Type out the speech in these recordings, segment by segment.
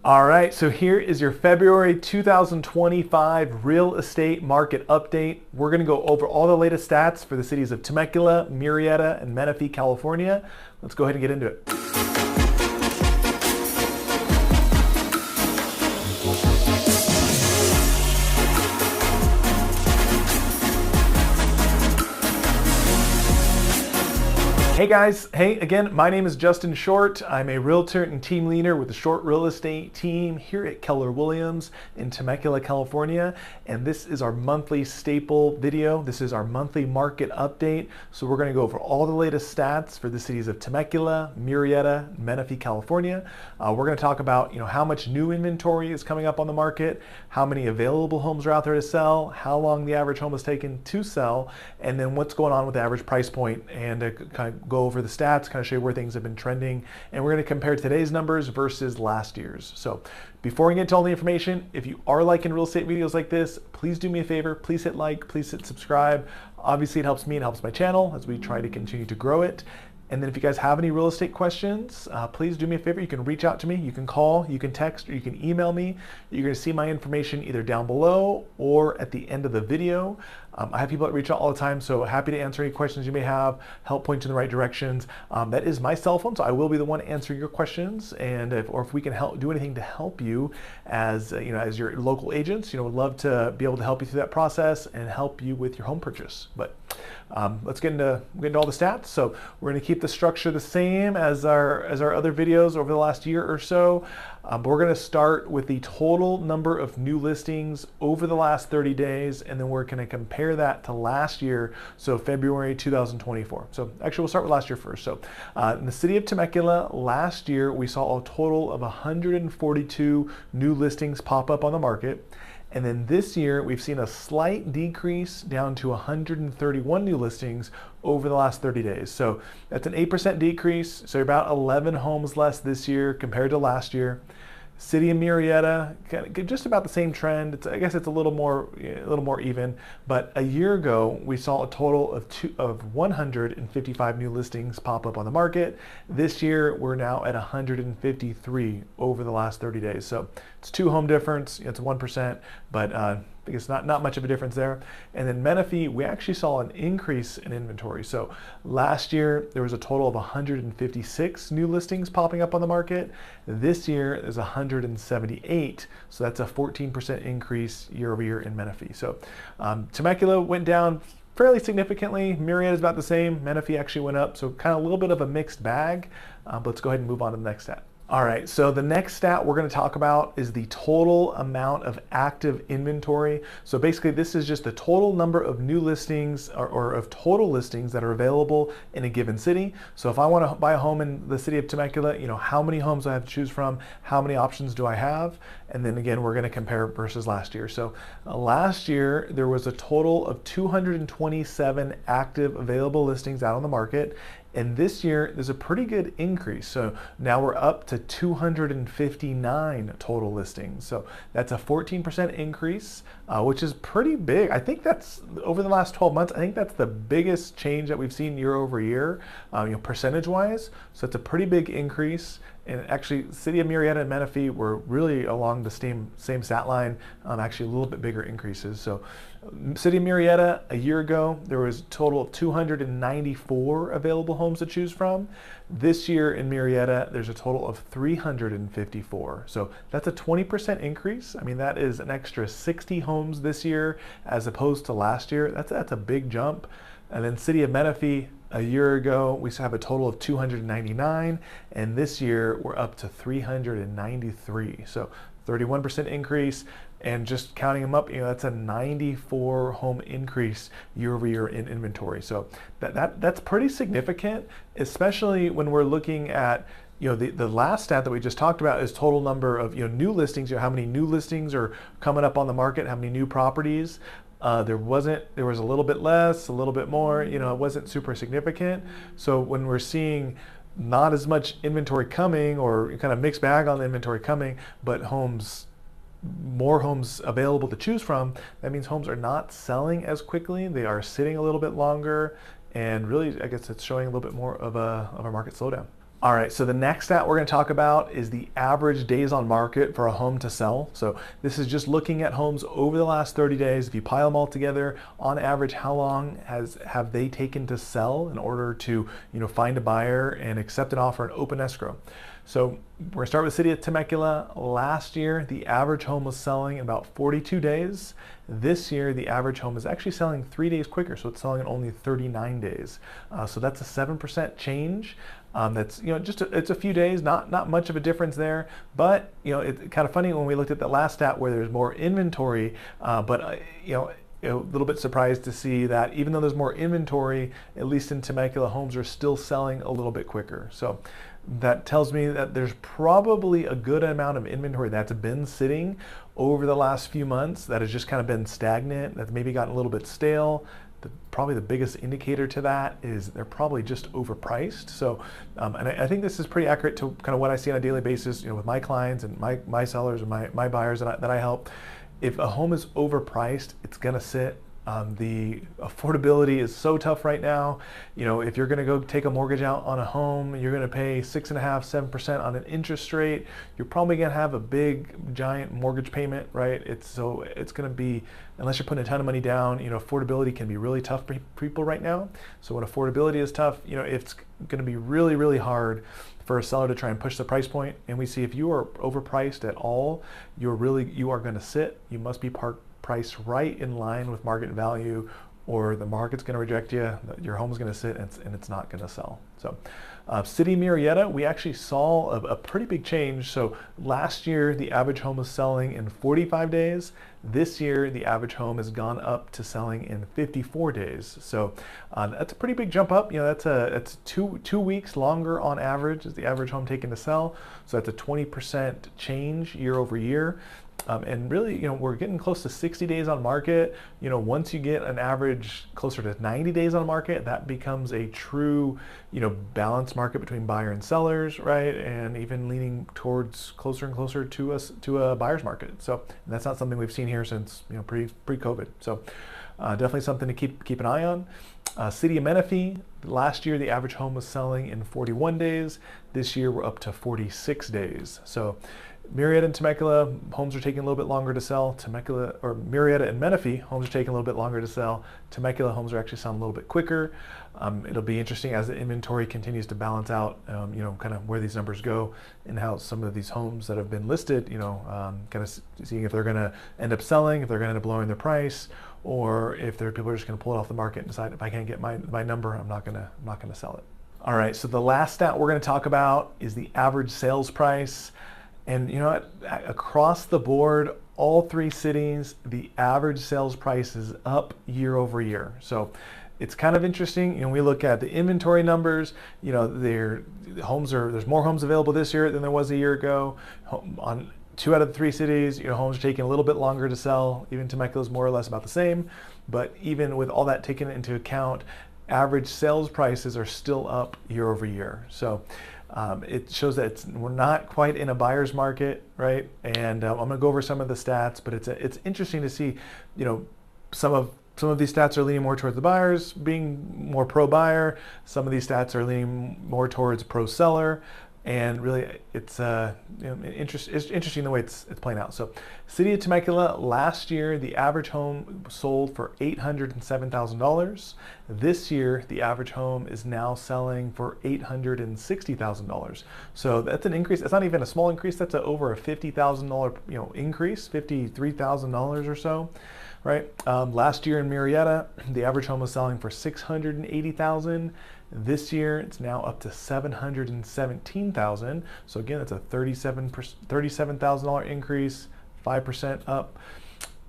All right, so here is your February 2025 real estate market update. We're going to go over all the latest stats for the cities of Temecula, Murrieta, and Menifee, California. Let's go ahead and get into it. Hey guys, hey again, my name is Justin Short. I'm a realtor and team leader with the Short Real Estate team here at Keller Williams in Temecula, California. And this is our monthly staple video. This is our monthly market update. So we're gonna go over all the latest stats for the cities of Temecula, Murrieta, Menifee, California. We're gonna talk about how much new inventory is coming up on the market, how many available homes are out there to sell, how long the average home is taken to sell, and then what's going on with the average price point, and kind of go over the stats, kind of show you where things have been trending, and we're going to compare today's numbers versus last year's. So before we get to all the information, if you are liking real estate videos like this, please do me a favor, please hit like, please hit subscribe. Obviously it helps me, it helps my channel as we try to continue to grow it. And then if you guys have any real estate questions, please do me a favor. You can reach out to me. You can call, you can text, or you can email me. You're going to see my information either down below or at the end of the video. I have people that reach out all the time, so happy to answer any questions you may have, help point you in the right directions. That is my cell phone, so I will be the one answering your questions. And if we can help do anything to help you as as your local agents, would love to be able to help you through that process and help you with your home purchase. But let's get into all the stats. So we're going to keep the structure the same as our other videos over the last year or so. But we're going to start with the total number of new listings over the last 30 days, and then we're going to compare that to last year, so February 2024. So actually we'll start with last year first. So in the city of Temecula, last year we saw a total of 142 new listings pop up on the market. And then this year, we've seen a slight decrease down to 131 new listings over the last 30 days. So that's an 8% decrease. So about 11 homes less this year compared to last year. City of Murrieta, just about the same trend. I guess it's a little more even. But a year ago, we saw a total of 155 new listings pop up on the market. This year, we're now at 153 over the last 30 days. So it's 2 home difference. It's 1%, but I think it's not much of a difference there. And then Menifee, we actually saw an increase in inventory. So last year, there was a total of 156 new listings popping up on the market. This year, there's 178. So that's a 14% increase year over year in Menifee. So Temecula went down fairly significantly. Murrieta is about the same. Menifee actually went up. So kind of a little bit of a mixed bag. But let's go ahead and move on to the next stat. All right, so the next stat we're going to talk about is the total amount of active inventory. So basically this is just the total number of new listings or of total listings that are available in a given city. So if I want to buy a home in the city of Temecula, how many homes do I have to choose from? How many options do I have? And then again, we're going to compare versus last year. So last year, there was a total of 227 active available listings out on the market. And this year, there's a pretty good increase. So now we're up to 259 total listings. So that's a 14% increase, which is pretty big. I think that's, over the last 12 months, I think that's the biggest change that we've seen year over year, percentage-wise. So it's a pretty big increase. And actually, City of Murrieta and Menifee were really along the same stat line, actually a little bit bigger increases. So City of Murrieta, a year ago, there was a total of 294 available homes to choose from. This year in Murrieta, there's a total of 354. So that's a 20% increase. I mean, that is an extra 60 homes this year as opposed to last year. That's a big jump. And then City of Menifee, a year ago, we have a total of 299, and this year we're up to 393. So 31% increase, and just counting them up, that's a 94 home increase year over year in inventory. So that's pretty significant, especially when we're looking at the last stat that we just talked about is total number of new listings. How many new listings are coming up on the market? How many new properties? There was a little bit less, a little bit more. It wasn't super significant. So when we're seeing not as much inventory coming, or kind of mixed bag on the inventory coming, but more homes available to choose from, that means homes are not selling as quickly. They are sitting a little bit longer, and really, I guess it's showing a little bit more of a market slowdown. All right, so the next stat we're going to talk about is the average days on market for a home to sell. So this is just looking at homes over the last 30 days. If you pile them all together, on average, how long have they taken to sell in order to find a buyer and accept an offer and open escrow? So we're going to start with the city of Temecula. Last year, the average home was selling in about 42 days. This year, the average home is actually selling 3 days quicker, so it's selling in only 39 days. So that's a 7% change. That's it's a few days, not much of a difference there. But it's kind of funny when we looked at the last stat where there's more inventory, but a little bit surprised to see that even though there's more inventory, at least in Temecula, homes are still selling a little bit quicker. So that tells me that there's probably a good amount of inventory that's been sitting over the last few months that has just kind of been stagnant, that's maybe gotten a little bit stale. Probably the biggest indicator to that is they're probably just overpriced. So, and I think this is pretty accurate to kind of what I see on a daily basis, with my clients and my sellers and my buyers that I help. If a home is overpriced, it's gonna sit. The affordability is so tough right now. If you're going to go take a mortgage out on a home, you're going to pay 6.5%, 7% on an interest rate. You're probably going to have a big, giant mortgage payment, right? It's going to be, unless you're putting a ton of money down, affordability can be really tough for people right now. So when affordability is tough, it's going to be really, really hard for a seller to try and push the price point. And we see if you are overpriced at all, you are going to sit. You must be priced right in line with market value, or the market's going to reject you, your home's going to sit and it's not going to sell. So city Murrieta, we actually saw a pretty big change. So last year the average home was selling in 45 days. This year the average home has gone up to selling in 54 days. So that's a pretty big jump up. That's two weeks longer on average is the average home taken to sell. So that's a 20% change year over year. And really, we're getting close to 60 days on market. Once you get an average closer to 90 days on market, that becomes a true, balanced market between buyer and sellers, right? And even leaning towards closer and closer to a buyer's market. So that's not something we've seen here since, pre-COVID. So definitely something to keep an eye on. City of Menifee, last year the average home was selling in 41 days. This year we're up to 46 days. So Murrieta and Temecula, homes are taking a little bit longer to sell. Murrieta and Menifee, homes are taking a little bit longer to sell. Temecula, homes are actually selling a little bit quicker. It'll be interesting as the inventory continues to balance out, kind of where these numbers go and how some of these homes that have been listed, kind of seeing if they're going to end up selling, if they're going to end up lowering their price, or if people are just going to pull it off the market and decide if I can't get my number, I'm not going to sell it. All right, so the last stat we're going to talk about is the average sales price. And across the board, all three cities, the average sales price is up year over year. So it's kind of interesting. We look at the inventory numbers. There's more homes available this year than there was a year ago. On 2 out of the 3 cities, homes are taking a little bit longer to sell. Even Temecula is more or less about the same. But even with all that taken into account, average sales prices are still up year over year. So it shows that we're not quite in a buyer's market, right? And I'm going to go over some of the stats, but it's interesting to see, some of these stats are leaning more towards the buyers being more pro-buyer. Some of these stats are leaning more towards pro-seller. And really, it's interesting the way it's playing out. So, city of Temecula, last year, the average home sold for $807,000. This year, the average home is now selling for $860,000. So that's an increase. It's not even a small increase. That's over a $50,000 increase, $53,000 or so. Right. Last year in Murrieta, the average home was selling for $680,000. This year, it's now up to $717,000. So again, that's a $37,000 increase, 5% up.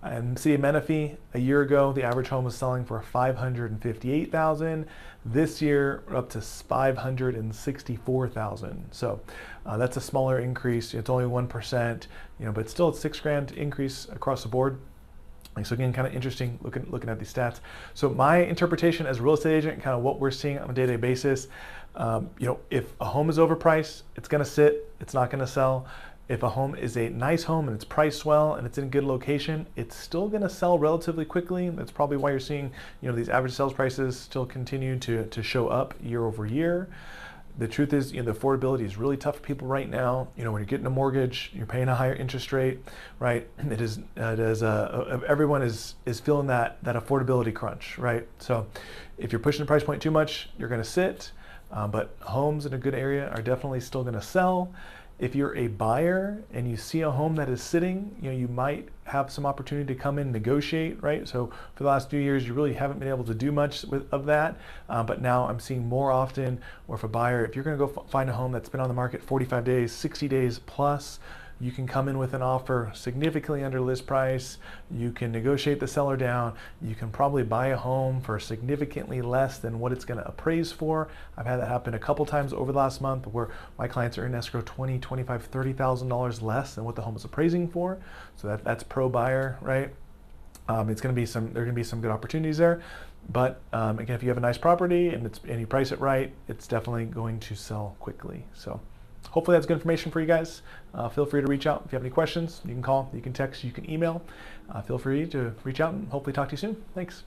And city of Menifee, a year ago, the average home was selling for $558,000. This year, we're up to $564,000. So that's a smaller increase. It's only 1%, but still it's $6,000 increase across the board. So again, kind of interesting looking at these stats. So my interpretation as a real estate agent, kind of what we're seeing on a day-to-day basis, if a home is overpriced, it's going to sit, it's not going to sell. If a home is a nice home and it's priced well and it's in a good location, it's still going to sell relatively quickly. That's probably why you're seeing, these average sales prices still continue to show up year over year. the truth is, the affordability is really tough for people right now. When you're getting a mortgage, you're paying a higher interest rate, right? Everyone is feeling that affordability crunch, right? So if you're pushing the price point too much, you're going to sit. But homes in a good area are definitely still going to sell. If you're a buyer and you see a home that is sitting, you might have some opportunity to come in and negotiate, right? So for the last few years, you really haven't been able to do much of that. But now I'm seeing more often where if a buyer, if you're going to go find a home that's been on the market 45 days, 60 days plus, you can come in with an offer significantly under list price. You can negotiate the seller down. You can probably buy a home for significantly less than what it's going to appraise for. I've had that happen a couple times over the last month where my clients are in escrow $20,000, $25,000, $30,000 less than what the home is appraising for. So that's pro buyer, right? There are going to be some good opportunities there. But again, if you have a nice property and you price it right, it's definitely going to sell quickly. So hopefully that's good information for you guys. Feel free to reach out if you have any questions. You can call, you can text, you can email. Feel free to reach out and hopefully talk to you soon. Thanks.